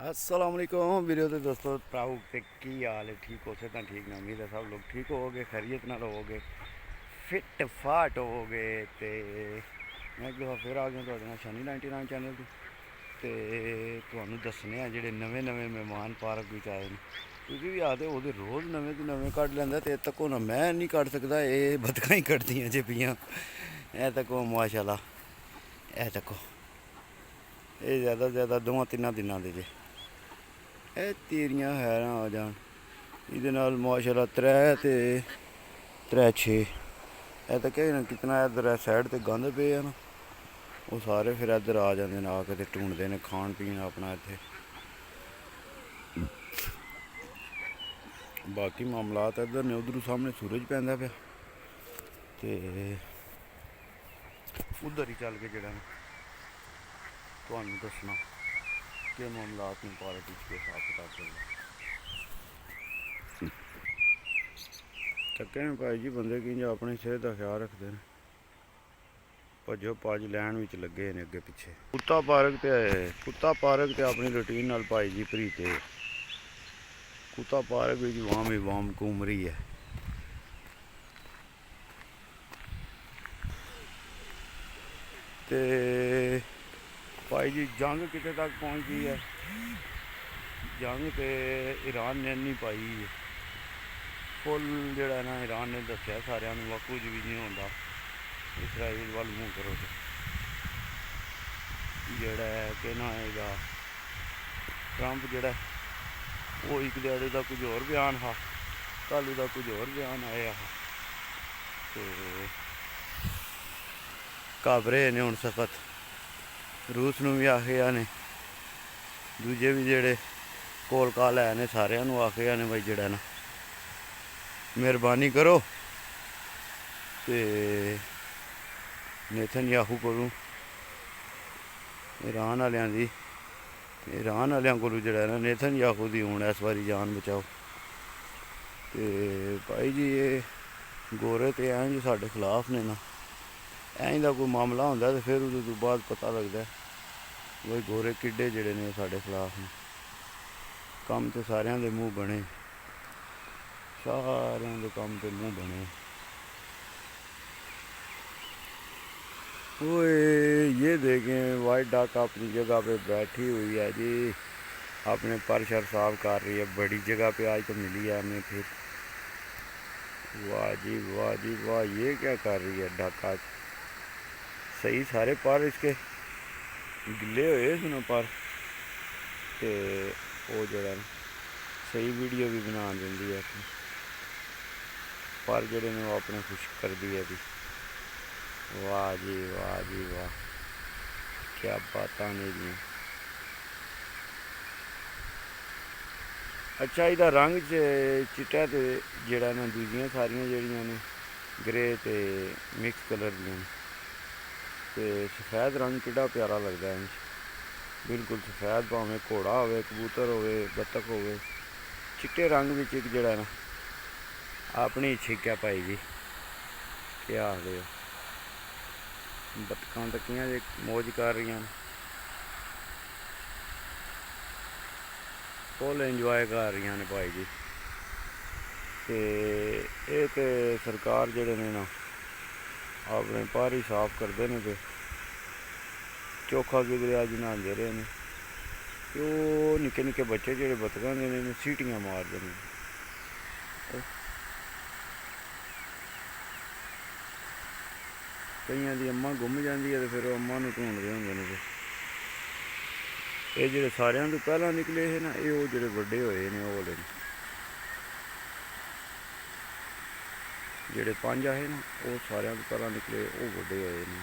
असलामुअलैकुम video तो दोस्तों प्राऊ पे की हाल है। ठीक हो सकता ठीक ना उम्मीद है सब लोग ठीक होगे, खैरियत नाल होगे, फिट फाट होगे। तो मैं एक दफ़ा फिर आ गया तुहाडे नाल शनी 99 चैनल ते तुहानू दस्सने आ जेह्ड़े नवे नवे मेहमान पार्क विच आए न। तुसीं भी आखदे हो रोज़ नवे तो नवे कड्ढ लैंदा ते तक्को ना मैं नहीं कड्ढ सकदा, एह् बतखां ही कड्ढदियां जे पियां। एह् तक्को माशाल्लाह, एह् तक्को एह् ज़्यादा दोवां तिन्नां दिनां दे जे ਇਹ ਤੇਰੀਆਂ ਹੈਰਾਂ ਆ ਜਾਣ ਇਹਦੇ ਨਾਲ ਮਾਸ਼ਾਅੱਲਾ 3 ਤੇ 3 6 ਇਹ ਤਾਂ ਕਹਿ ਨਾ ਕਿਤਨਾ ਇੱਧਰ ਹੈ ਸਾਈਡ ਤੇ ਗੰਦ ਪਏ ਆ ਨਾ, ਉਹ ਸਾਰੇ ਫਿਰ ਇੱਧਰ ਆ ਜਾਂਦੇ ਨੇ, ਆ ਕੇ ਤੇ ਢੂੰਡਦੇ ਨੇ ਖਾਣ ਪੀਣ ਆਪਣਾ ਇੱਥੇ। ਬਾਕੀ ਮਾਮਲਾਤ ਇੱਧਰ ਨੇ, ਉਧਰੋਂ ਸਾਹਮਣੇ ਸੂਰਜ ਪੈਂਦਾ ਪਿਆ ਤੇ ਉਧਰ ਹੀ ਚੱਲ ਕੇ ਜਿਹੜਾ ਤੁਹਾਨੂੰ ਦੱਸਣਾ कि मामलात में पॉलिटिक्स के साथ पता चल थके ने भाई जी बंदे कि अपनी सेहत का ख्याल रखते हैं। भजो पज लैन विच लगे ने अगे पिछे। कुत्ता पार्क ते अपनी रूटीन नाल भाई जी भरीते। कुत्ता पार्क विच वाम ही वाम घूम रही है। ते भाई जी जंग कितने तक पहुँच गई है। जंग तो ईरान ने नहीं पाई है फुल जड़ा ना, ईरान ने दसिया सारे वाकू च भी नहीं होता इसराइल वाल मूँह करो तो जड़ा कि ना है ट्रंप जड़ा वो एक दिहाड़े का कुछ होर बयान हा, कल का कुछ होर बयान आया हा। तो घबरे ने हुण सख्त, रूस नूं भी आखिया ने, दूजे भी जेड़े कोल काल है ने सारिਆਂ ਨੂੰ आखिया ने भाई जड़ा ना मेहरबानी करो ते नेतन्याहू कोलों ईरान वालियां कोलों जड़ा ना नेतन्याहू दी हुण इस बारी जान बचाओ। ते भाई जी ये गोरे ते ऐं जो साढ़े खिलाफ ने ना, ऐं दा कोई मामला होंदा तो फिर उहदे तो बाद पता लगदा है भाई गोरे किड्डे जड़े ने साढ़े खिलाफ ने। कम तो सारियां दे मूँह बने, सारियां दे कम ते मूँह बने। ओए ये देखें वाइट डक अपनी जगह पे बैठी हुई है जी, अपने पर शर साफ कर रही है। बड़ी जगह पे आज तो मिली है हमें फिर। वाह जी वाह जी वाह, ये क्या कर रही है डक आज। सही सारे पर इसके गिले हुए सुनो पर ते वो जड़ा सही वीडियो भी बना देंदी है अपनी। पर जड़े ने वो अपने खुश कर दी है भी। वाह जी वाह जी वाह, क्या बातां ने जी। अच्छा इहदा रंग चिट्टा ते जेड़ा ना दूजियां सारियां जेहड़ियां ने ग्रे ते मिक्स कलर दियां ते सफेद रंग किड्डा प्यारा लगदा है। बिल्कुल सफेद, भावें घोड़ा होवे, कबूतर होवे, बत्तख होवे, चिट्टे रंग विच एक जड़ा ना अपनी छिक है भाई जी। क्या आखदे हो, बत्तखां तक्कियां जे मौज कर रही हैं, फुल इंजॉय कर रही हैं भाई जी। ते ये ते सरकार जड़े ने ना अपने पर ही साफ करते हैं पे चोखा किधरे अज नहांदे रहे ने। ते ओह् निक्के निक्के बच्चे जेह्ड़े बत्तखां दे ने सीटियां मारदे ने। कईयां दी अम्मा गुम जाती है तो फिर अम्मा नूं ढूंढदे होंदे ने। ये जेह्ड़े सारियां तो पहलां निकले हे ना, ये ओह् जेह्ड़े बड्डे होए ने ओह् वाले जेह्ड़े 5 आए ना, वो सारियां तो पहलां निकले, वो बड्डे होए ने।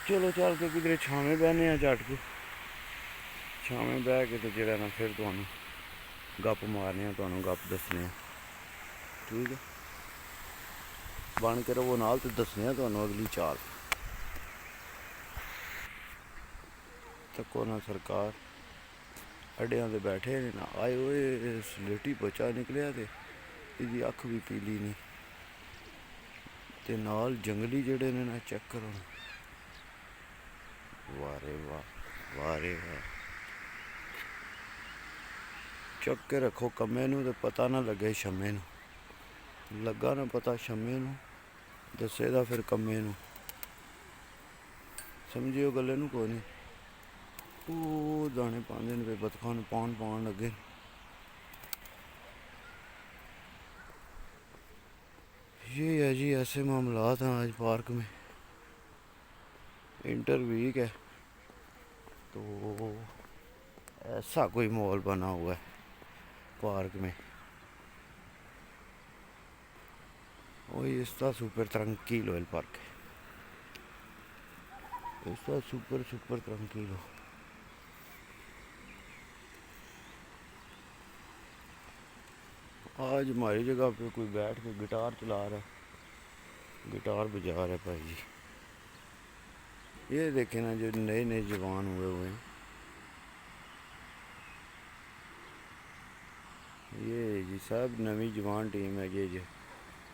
चलो चल के किधरे छावें बहने आ झट को, छावें बह के तो जड़ा ना फिर तुहानूं गप मारने, तुहानूं गप दस्सने। ठीक है, बन के रवो नाल ते दस्सने तुहानूं अगली चाल। तक्को ना सरकार अड्डियां ते बैठे ने ना, आए ओए सलेटी बच्चा निकलिया ते इहदी अक्ख भी पीली नहीं ते नाल जंगली जड़े ने ना चेक करो। वाह रे वाह। ਵਾਰੇ ਵਾਹ ਚੁੱਕ ਕੇ ਰੱਖੋ ਕੰਮੇ ਨੂੰ ਤੇ ਪਤਾ ਨਾ ਲੱਗੇ ਸ਼ਮੇ ਨੂੰ ਲੱਗਾ ਨਾ ਪਤਾ ਸ਼ਮੇ ਨੂੰ ਦੱਸੇ ਦਾ ਫਿਰ ਕੰਮੇ ਨੂੰ ਸਮਝਿਓ ਗੱਲੇ ਨੂੰ ਕੋਈ ਨਹੀਂ ਉਹ ਦਾਣੇ ਪਾਉਂਦੇ ने बतखों ਨੂੰ पान लगे ये है जी ऐसे मामलात हैं आज पार्क में इंटर वीक है तो ऐसा कोई माहौल बना हुआ है पार्क में वही इसका सुपर ट्रंकीलो el parque इसका सुपर ट्रंकीलो आज हमारी जगह पे कोई बैठ के गिटार चला रहा है गिटार बजा रहा है भाई जी ये देखे ना जो नए नए जवान हुए हैं ये जी सब नवी जवान टीम है ये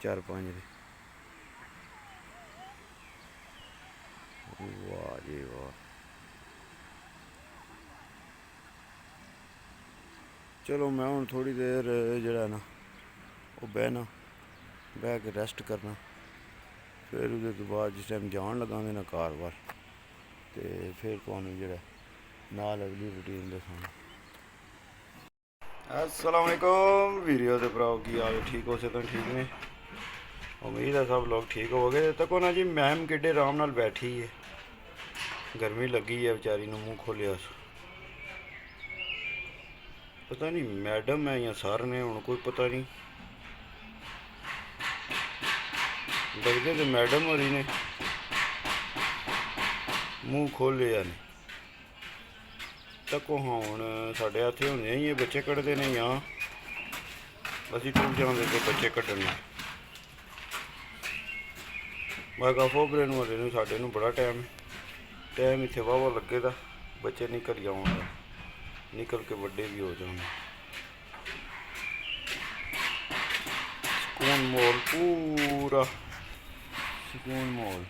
4-5 वाह जी वाह चलो मैं हूँ थोड़ी देर जरा ना वो बहना बह के रेस्ट करना फिर उसके बाद जिस टाइम जान लगा ना कार वाल तो फिर तुहानू जरा नाल अगली रूटीन दसाना अस्सलाम वालेकुम वीडियो के भराओ की हाल ठीक हो सकते ठीक ने उम्मीद है सब लोग ठीक हो गए तको ना जी मैम किड्डे आराम नाल बैठी है गर्मी लगी है बेचारी नूं मूँह खोलिया पता नहीं मैडम है या सर ने हुण कोई पता नहीं लगते तो मैडम होरी ने मूँह खोले या नहीं तको हाँ हुण साडे हत्थे होंदे ही बच्चे कढ़दे ने या असीं टुर जांदे ते बच्चे कड्ढण मैं फोबरे नूं हले नूं साडे नूं बड़ा टाइम इत्थे वाहवा लगे दा बच्चे निकल जाउंगे निकल के बड़े भी हो जाएंगे सुकून माहौल पूरा सुकून माहौल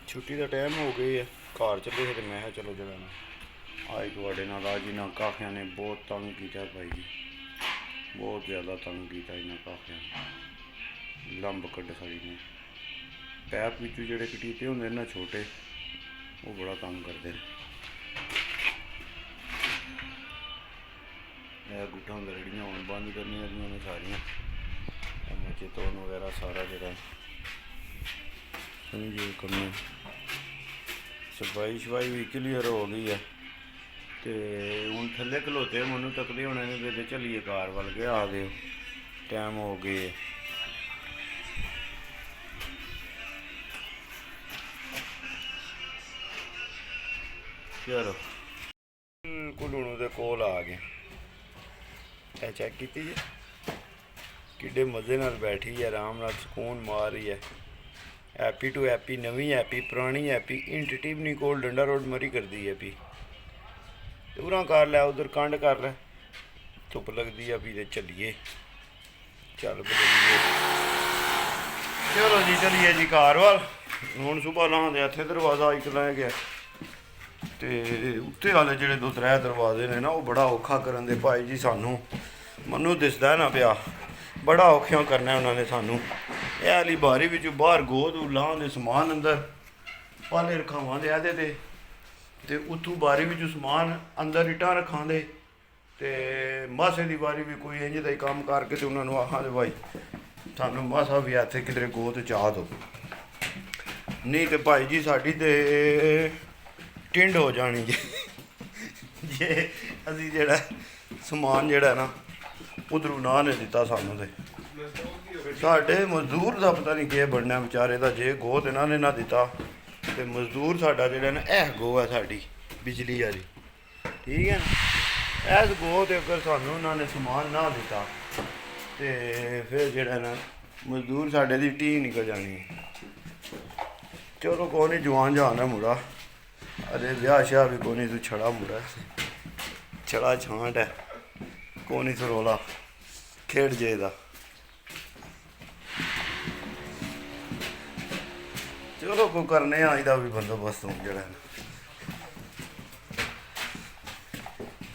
छुट्टी का टाइम हो गई है घर चले थे मैं चलो जरा ना आज थोड़े नाल राजी ना काखिया ने बहुत तंग किया भाई जी बहुत ज़्यादा तंग किया इन्होंने काखिया ने लंब कड्ड साड़ी ने पैप विचों जेडे कटीते होंदे ना छोटे वो बड़ा तंग करते हैं गुट्ठा रड़ियाँ हुण बंद करनियां ने सारियां चितौन वगैरह सारा जरा समझो कम्मे सफाई शफाई भी क्लीयर हो गई है तो हूँ थले खलोते मनु तकदे होने ने चलिए कार वाल के आ गए टाइम हो गए चलो कुलूणू दे कोल आ गए ए चेक की जी किड्डे मज़े नाल बैठी है आराम नाल सुकून मार रही है हैप्पी टू हैप्पी नवी हैप्पी पुरानी हैप्पी इंटरटिवनी कोल डंडा रोड मरी कर दी है पी उरा कर लै उधर कंड कर लै धुप लगती है पी चलिए चल बलिए चलो जी चलिए जी कार वाल हुण सुबह लाँदे इत्थे दरवाज़ा एक लै गया तो उत्ते वाले जोड़े 2-3 दरवाजे ने ना वो बड़ा औखा करन दे भाई जी सानू मनु दिसदा ना पिया बड़ा औखियां करना उन्होंने सानू यह आली बारी विचों बाहर गोद लाँदे समान अंदर पाले रखावांदे एहदे ते उत्थों बारी विचों समान अंदर इटां रखांदे ते मासे दी बारी भी कोई इंज दा ही काम करके ते उन्होंने आखांदे भाई सानू मासा भी इत्थे किधरे गोद चाह दो नहीं तो भाई जी साडी ते टिंड हो जानी जे असी जेड़ा समान जेड़ा ना उधरों ना ने दिता सानू ते साडे मजदूर का पता नहीं क्या बनना बेचारे का जे गोद इन्होंने ना दिता तो मजदूर साडा जेड़ा ना गो है साडी बिजली वाली ठीक है ना इस गो ते अगर सानू उन्होंने समान ना दिता तो फिर जेड़ा ना मजदूर साडे दी टी निकल जानी चलो कोई नहीं जवान जहान है मुड़ा अरे ब्याह श्याह भी कोई नहीं तू छड़ा मुड़ा छड़ा छांट है कोई नहीं रौला खेड़ जेदा ਚਲੋ ਕੋਈ ਕਰਨੇ ਆ ਇਹਦਾ ਵੀ ਬੰਦੋਬਸਤ ਹੁਣ ਜਿਹੜਾ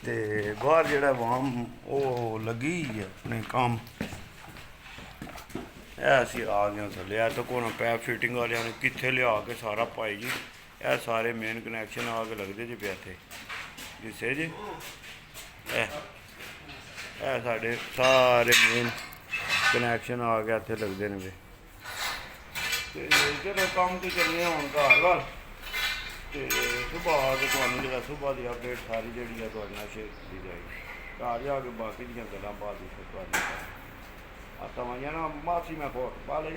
ਤੇ ਬਾਹਰ ਜਿਹੜਾ ਵਾਮ ਉਹ ਲੱਗੀ ਹੈ ਆਪਣੇ ਕੰਮ। ਇਹ ਅਸੀਂ ਆ ਗਏ ਥੱਲੇ। ਇਹ ਤਾਂ ਕੋਣ ਪੈਪ ਫਿਟਿੰਗ ਵਾਲਿਆਂ ਨੇ ਕਿੱਥੇ ਲਿਆ ਕੇ ਸਾਰਾ ਭਾਈ ਜੀ ਇਹ ਸਾਰੇ ਮੇਨ ਕਨੈਕਸ਼ਨ ਆ ਕੇ ਲੱਗਦੇ ਜੀ ਪਿਆ ਇੱਥੇ ਜਿਸੇ ਜੀ ਇਹ ਸਾਡੇ ਸਾਰੇ ਮੇਨ ਕਨੈਕਸ਼ਨ ਆ ਕੇ ਇੱਥੇ ਲੱਗਦੇ ਨੇ ਵੇ। ਤੇ ਚਲੋ ਕੰਮ ਤੇ ਚੱਲੇ ਹੁਣ ਘਰ ਵੱਲ ਤੇ ਸੁਬਾਹ ਦੇ ਤੁਹਾਨੂੰ ਜਿਹੜਾ ਸੁਬਾਹ ਦੀ ਅਪਡੇਟ ਸਾਰੀ ਜਿਹੜੀ ਹੈ ਤੁਹਾਡੇ ਨਾਲ ਸ਼ੇਅਰ ਕੀਤੀ ਜਾਏਗੀ। ਘਰ ਜਾ ਕੇ ਬਾਕੀ ਦੀਆਂ ਗੱਲਾਂ ਬਾਅਦ ਵਿੱਚ ਤੁਹਾਡੇ ਨਾਲ आता वहाँ ना मासी में फोट पाले